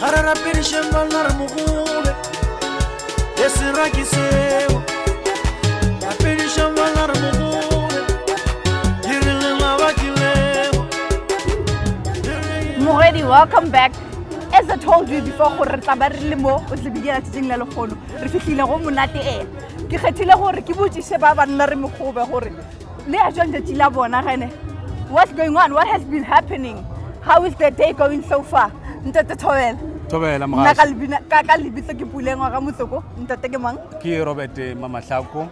Arara perishem banar mugule Esira kiseo Perishem banar mugule Yirile mawakileo Moredi, welcome back. As I told you before, gore taba re le mo o tlebile tseng la lekgono re fihlile go monate ke khethile gore ke botsise ba banna re mokgobe gore le a jang tsi la bona gane what's going on, what has been happening, how is the day going so far? Ntate Thobela magashi ka lebitso ke pulengwa ga motsoko ntate ke mang ke Robert Mamahlako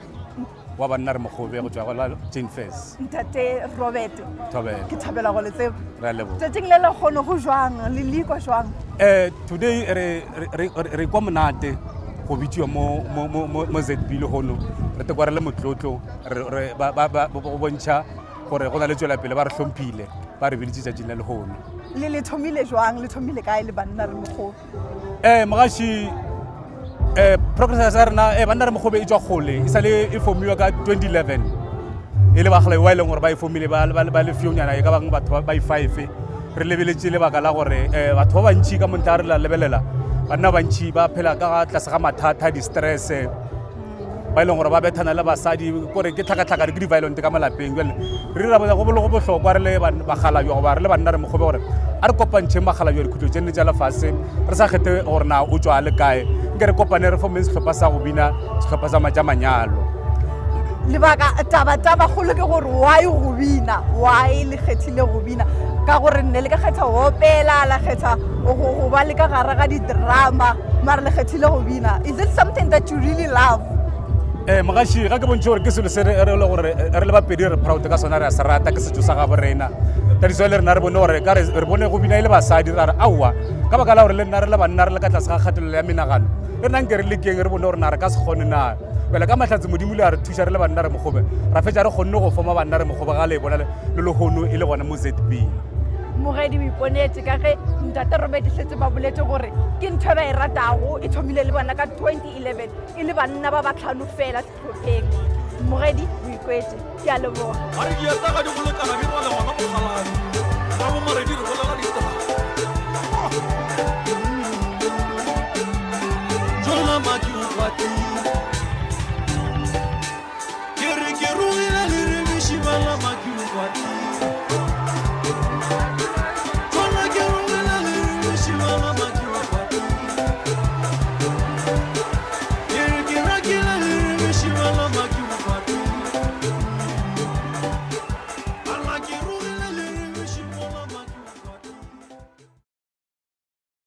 wa banna re mokgobe go tswa go Jane Fest. ntate Robert Thobela ke thabela go le tsebo ra lebo tseng le lekgono go jwang le liko jwang today re kwa monate go bitsiwa mo ZB le hono re te kware le motlotlo re ba bontsha gore go na le tswela pele ba re hlomphile ba re biditse tsa le hono le thomile jwang le thomile kae le banna re mokgobe magashi progress ya rena banna re mokgobe e tswa gole e sale e formiwa ka 2011 e le bagala wa ile gore ba e formile ba le fionyana e ka bang batho ba 5 re lebeletse le baka la gore batho ba bantši ka monta re la lebelela banna bantši ba phela ka tlase ga mathata di stress ba ile gore ba bethana le basadi gore ke tlhakatlhaka re ke di violent ka malapeng jwale re ra go bohlokwa re le bagala yo ba re le banna re mokgobe gore a re kopantšheng bagala yo dikhutlo tsene tsa lefase re sa kgethe gore na o tswa le kae nke re kopane re formeng setlhopha sa go bina setlhopha sa manyalo lebaka taba golo ke gore why go bina why le khethile go bina ka gore nne le ka kgetha go opela la kgetha go ba le ka gare ga di drama mara le khethile go bina. Is it something that you really love? magashi ga ke bontse gore ke selo se re le gore re le bapedi re proud ka sona re a se rata ke setso sa ga borena tadiso le rena re bone gore ka re bone go bina ile basadi ra re aua ka baka la gore le nna re le banna re le ka tlase ga kgatelelo ya menagano re nna nke re le keng re bone gore na re ka se kgone na bela ka mahlatse modimo le a re thuša re le banna re mokgobe ra fetša re kgonne go forma banna re mokgobe ga le bona le lehono e le gona mo ZB Mogedi o iponetse ka ge ntate Robert setse ba boletse gore ke ntho ba e ratago e thomile le bona ka 2011 e le banna ba ba tlhano fela setlhopheng. Mogedi o ikwetse ke a leboga Ari dia ta ga di bolekana di rwala ngwana mo kgalane Ba bo moredi re bolela